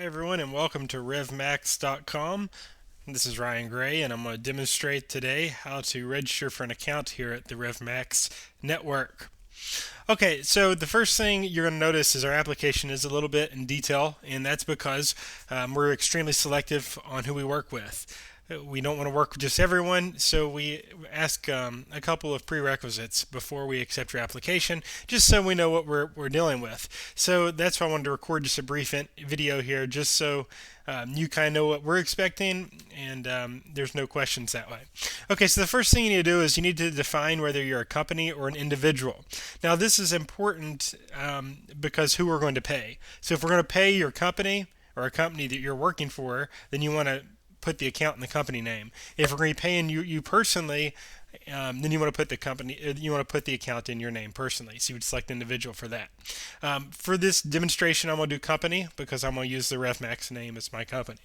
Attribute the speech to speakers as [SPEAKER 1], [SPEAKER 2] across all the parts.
[SPEAKER 1] Hi everyone and welcome to RevMax.com. This is Ryan Gray and I'm going to demonstrate today how to register for an account here at the RevMax network. Okay, so the first thing you're going to notice is our application is a little bit in detail, and that's because we're extremely selective on who we work with. We don't want to work with just everyone, so we ask a couple of prerequisites before we accept your application, just so we know what we're dealing with. So that's why I wanted to record just a brief video here, just so you kind of know what we're expecting, and there's no questions that way. Okay, so the first thing you need to do is you need to define whether you're a company or an individual. Now, this is important because who we're going to pay. So if we're going to pay your company or a company that you're working for, then you want to put the account in the company name. If we're going to be paying you personally, then you want to put the company, you want to put the account in your name personally. So you would select individual for that. For this demonstration, I'm going to do company because I'm going to use the RevMax name as my company.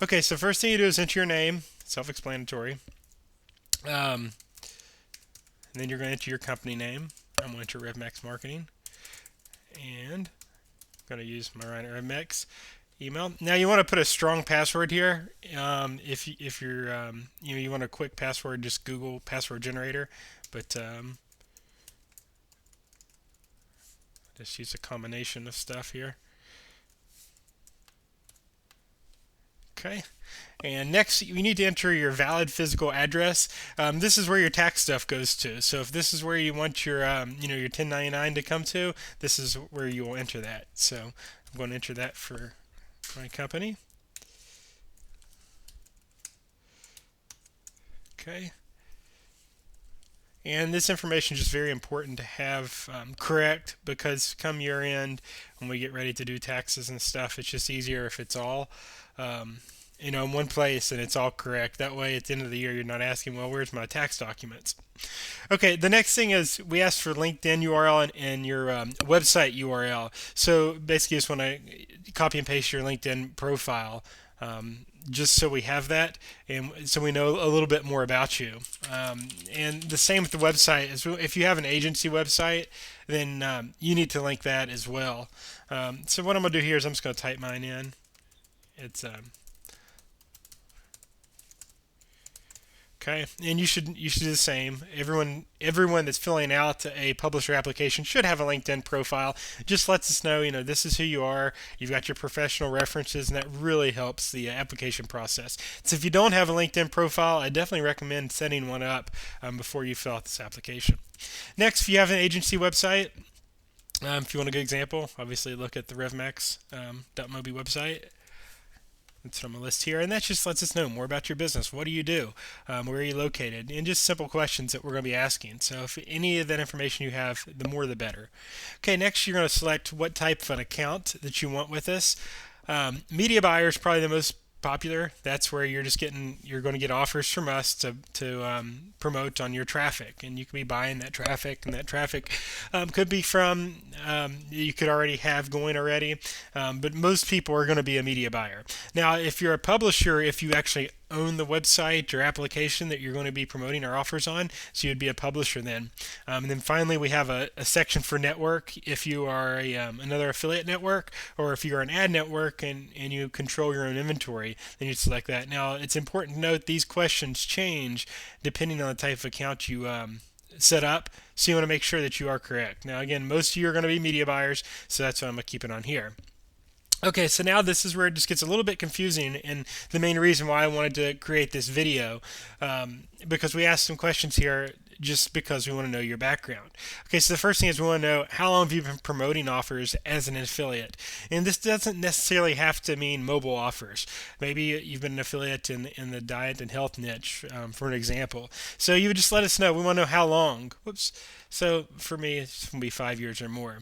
[SPEAKER 1] Okay, so first thing you do is enter your name, self-explanatory. And then you're going to enter your company name. I'm going to enter RevMax Marketing, and I'm going to use my Ryan RevMax email. Now you want to put a strong password here. If you're you want a quick password, just Google password generator. But just use a combination of stuff here. Okay. And next, you need to enter your valid physical address. This is where your tax stuff goes to. So if this is where you want your your 1099 to come to, this is where you will enter that. So I'm going to enter that for my company. Okay. And this information is just very important to have correct, because come year end, when we get ready to do taxes and stuff, it's just easier if it's all in one place and it's all correct. That way, at the end of the year, you're not asking, well, where's my tax documents? Okay, the next thing is we ask for LinkedIn URL and your website URL. So basically, you just want to copy and paste your LinkedIn profile. Just so we have that, and so we know a little bit more about you. And the same with the website. If you have an agency website, then you need to link that as well. So what I'm going to do here is I'm just going to type mine in. It's okay, and you should do the same. Everyone that's filling out a publisher application should have a LinkedIn profile. It just lets us know, this is who you are. You've got your professional references, and that really helps the application process. So if you don't have a LinkedIn profile, I definitely recommend setting one up before you fill out this application. Next, if you have an agency website, if you want a good example, obviously look at the RevMax.mobi website. That's on my list here, and that just lets us know more about your business. What do you do? Where are you located? And just simple questions that we're going to be asking. So if any of that information you have, the more the better. Okay, next you're going to select what type of an account that you want with us. Media buyer is probably the most popular. That's where you're going to get offers from us to promote on your traffic, and you could be buying that traffic, and that traffic could be from you could already have going already, but most people are going to be a media buyer. Now, if you're a publisher, if you actually own the website or application that you're going to be promoting our offers on, so you'd be a publisher then. And then finally, we have a section for network. If you are another affiliate network, or if you're an ad network and you control your own inventory, then you'd select that. Now, it's important to note these questions change depending on the type of account you set up, so you want to make sure that you are correct. Now, again, most of you are going to be media buyers, so that's what I'm going to keep it on here. Okay, so now this is where it just gets a little bit confusing, and the main reason why I wanted to create this video, because we asked some questions here just because we want to know your background. Okay, so the first thing is we want to know how long have you been promoting offers as an affiliate, and this doesn't necessarily have to mean mobile offers. Maybe you've been an affiliate in the diet and health niche, for an example. So you would just let us know. We want to know how long. Whoops. So for me, it's going to be 5 years or more.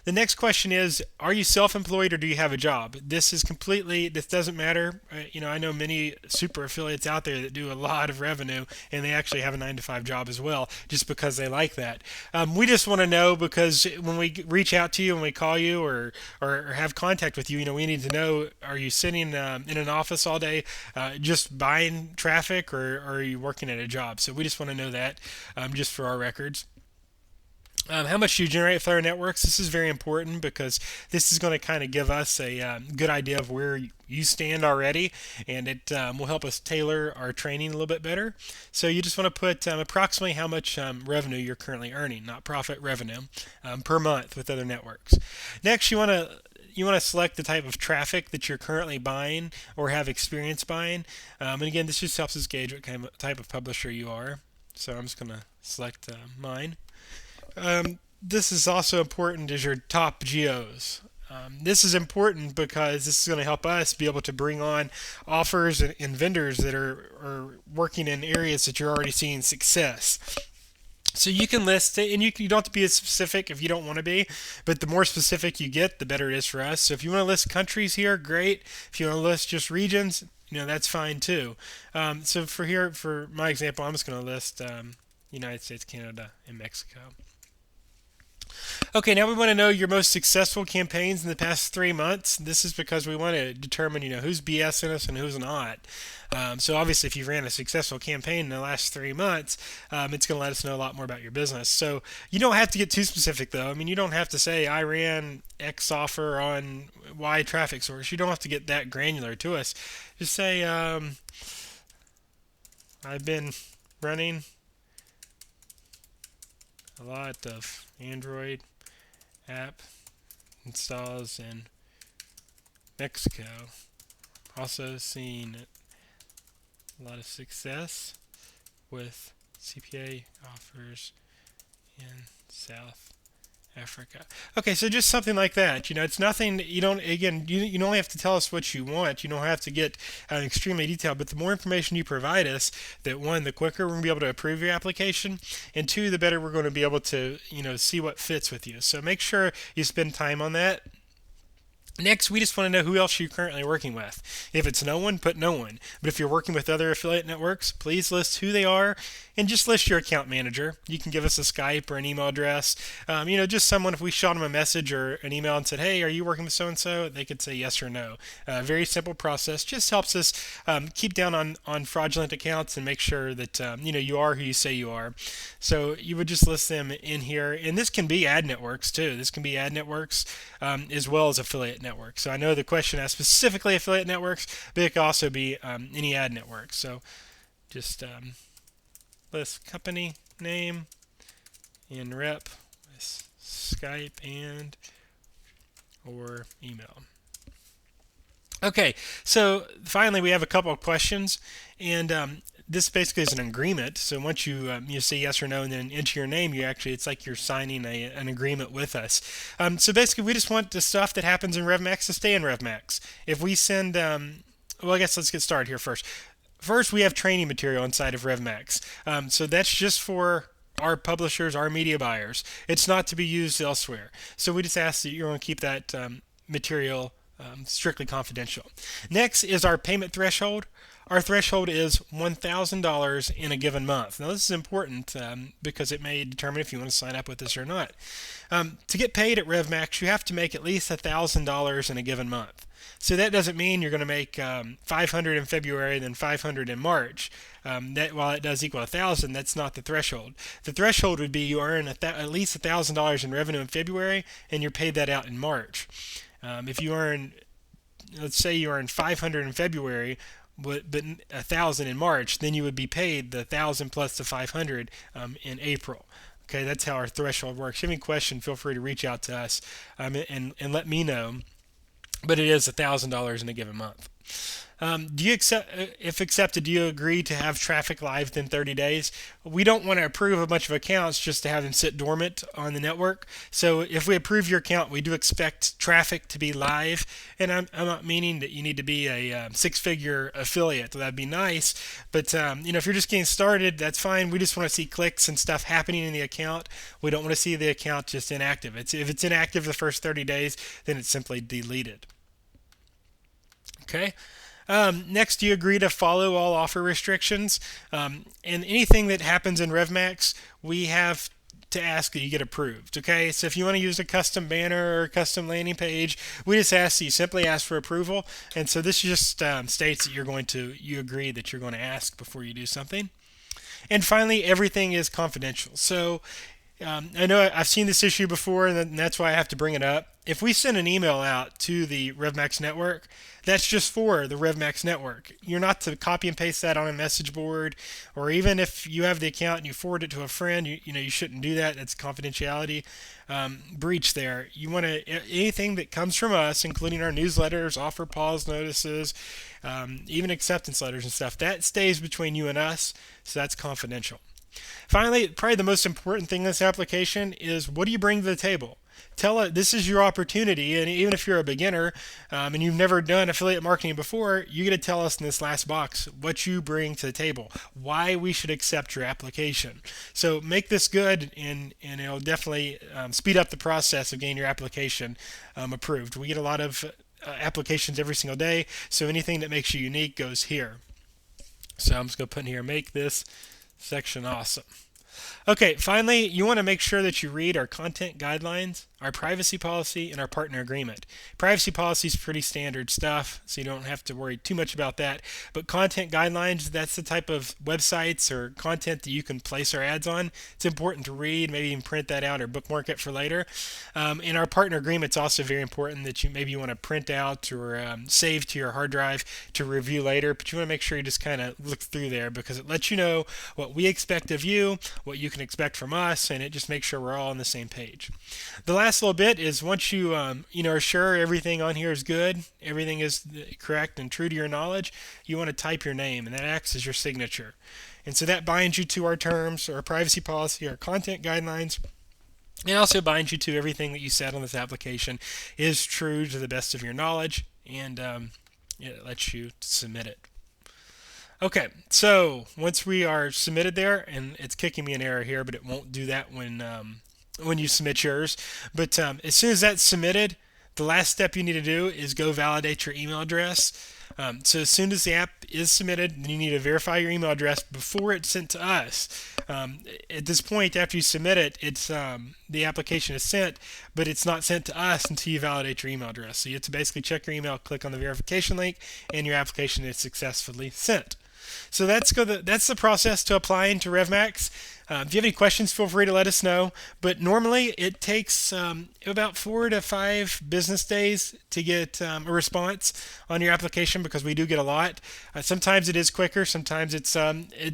[SPEAKER 1] The next question is, are you self-employed or do you have a job? This doesn't matter. I know many super affiliates out there that do a lot of revenue, and they actually have a 9-to-5 job as well, just because they like that. We just want to know, because when we reach out to you and we call you or have contact with you, we need to know, are you sitting in an office all day just buying traffic, or are you working at a job? So we just want to know that just for our records. How much do you generate with other networks? This is very important because this is going to kind of give us a good idea of where you stand already, and it will help us tailor our training a little bit better. So you just want to put approximately how much revenue you're currently earning, not profit, revenue, per month with other networks. Next, you want to select the type of traffic that you're currently buying or have experience buying. And again, this just helps us gauge what kind of type of publisher you are. So I'm just going to select mine. This is also important as your top geos. This is important because this is going to help us be able to bring on offers and vendors that are working in areas that you're already seeing success. So you can list it, and you don't have to be as specific if you don't want to be, but the more specific you get, the better it is for us. So if you want to list countries here, great. If you want to list just regions, that's fine too. So for my example, I'm just going to list United States, Canada, and Mexico. Okay, now we want to know your most successful campaigns in the past 3 months. This is because we want to determine, who's BSing us and who's not. So obviously, if you ran a successful campaign in the last 3 months, it's going to let us know a lot more about your business. So you don't have to get too specific, though. I mean, you don't have to say I ran X offer on Y traffic source. You don't have to get that granular to us. Just say I've been running a lot of Android app installs in Mexico. Also seeing a lot of success with CPA offers in South Africa. Okay, so just something like that. It's nothing. You don't. Again, you only have to tell us what you want. You don't have to get extremely detailed. But the more information you provide us, that one, the quicker we're going to be able to approve your application, and two, the better we're going to be able to see what fits with you. So make sure you spend time on that. Next, we just want to know who else you're currently working with. If it's no one, put no one. But if you're working with other affiliate networks, please list who they are and just list your account manager. You can give us a Skype or an email address. Just someone, if we shot them a message or an email and said, hey, are you working with so-and-so? They could say yes or no. Very simple process. Just helps us keep down on fraudulent accounts and make sure that, you are who you say you are. So you would just list them in here. And this can be ad networks too. This can be ad networks as well as affiliate networks. So I know the question asks specifically affiliate networks, but it can also be any ad network. So just list company name and rep with Skype and or email. Okay, so finally we have a couple of questions, and this basically is an agreement. So once you say yes or no and then enter your name, it's like you're signing an agreement with us. So basically, we just want the stuff that happens in RevMax to stay in RevMax. If we send, I guess let's get started here first. First, we have training material inside of RevMax. So that's just for our publishers, our media buyers. It's not to be used elsewhere. So we just ask that you're going to keep that material strictly confidential. Next is our payment threshold. Our threshold is $1,000 in a given month. Now, this is important because it may determine if you want to sign up with us or not. To get paid at RevMax, you have to make at least $1,000 in a given month. So that doesn't mean you're going to make $500 in February, then $500 in March. That while it does equal $1,000, that's not the threshold. The threshold would be you earn at least $1,000 in revenue in February, and you're paid that out in March. If you earn, let's say you earn $500 in February, but $1,000 in March, then you would be paid the $1,000 plus the $500 in April. Okay, that's how our threshold works. If you have any question, feel free to reach out to us and let me know. But it is $1,000 in a given month. Do you accept? If accepted, do you agree to have traffic live within 30 days? We don't want to approve a bunch of accounts just to have them sit dormant on the network. So if we approve your account, we do expect traffic to be live. And I'm not meaning that you need to be a six-figure affiliate. That'd be nice. But if you're just getting started, that's fine. We just want to see clicks and stuff happening in the account. We don't want to see the account just inactive. If it's inactive the first 30 days, then it's simply deleted. Okay. Next, do you agree to follow all offer restrictions? And anything that happens in RevMax, we have to ask that you get approved. Okay, so if you want to use a custom banner or a custom landing page, we just ask that you simply ask for approval. And so this just states that you agree that you're going to ask before you do something. And finally, everything is confidential. So I know I've seen this issue before, and that's why I have to bring it up. If we send an email out to the RevMax network, that's just for the RevMax network. You're not to copy and paste that on a message board, or even if you have the account and you forward it to a friend, you shouldn't do that. That's confidentiality breach there. You want to anything that comes from us, including our newsletters, offer pause notices, even acceptance letters and stuff. That stays between you and us, so that's confidential. Finally, probably the most important thing in this application is what do you bring to the table? Tell it this is your opportunity, and even if you're a beginner and you've never done affiliate marketing before, you get to tell us in this last box what you bring to the table, why we should accept your application. So make this good, and it'll definitely speed up the process of getting your application approved. We get a lot of applications every single day, so anything that makes you unique goes here. So I'm just going to put in here, make this section awesome. Okay, finally, you want to make sure that you read our content guidelines, our privacy policy, and our partner agreement. Privacy policy is pretty standard stuff, so you don't have to worry too much about that. But content guidelines, that's the type of websites or content that you can place our ads on. It's important to read, maybe even print that out or bookmark it for later. And our partner agreement is also very important that you want to print out or save to your hard drive to review later. But you want to make sure you just kind of look through there because it lets you know what we expect of you, what you can expect from us, and it just makes sure we're all on the same page. The last little bit is once you are sure everything on here is good, everything is correct and true to your knowledge, you want to type your name, and that acts as your signature. And so that binds you to our terms, our privacy policy, our content guidelines, and also binds you to everything that you said on this application is true to the best of your knowledge, and it lets you submit it. Okay, so once we are submitted there, and it's kicking me an error here, but it won't do that when you submit yours. But as soon as that's submitted, the last step you need to do is go validate your email address. So as soon as the app is submitted, you need to verify your email address before it's sent to us. At this point, after you submit it, it's the application is sent, but it's not sent to us until you validate your email address. So you have to basically check your email, click on the verification link, and your application is successfully sent. So that's the process to applying to RevMax. If you have any questions, feel free to let us know. But normally it takes about 4 to 5 business days to get a response on your application because we do get a lot. Sometimes it is quicker. Sometimes it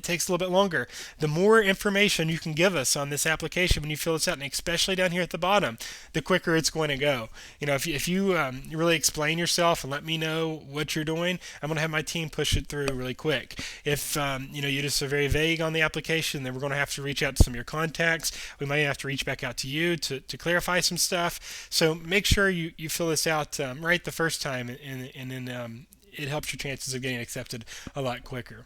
[SPEAKER 1] takes a little bit longer. The more information you can give us on this application when you fill this out, and especially down here at the bottom, the quicker it's going to go. If you really explain yourself and let me know what you're doing, I'm going to have my team push it through really quick. If you just are very vague on the application, then we're going to have to reach out to some of your contacts. We might have to reach back out to you to clarify some stuff. So make sure you fill this out right the first time, and then it helps your chances of getting accepted a lot quicker.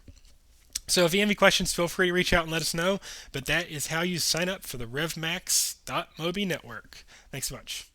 [SPEAKER 1] So if you have any questions, feel free to reach out and let us know. But that is how you sign up for the RevMax.mobi network. Thanks so much.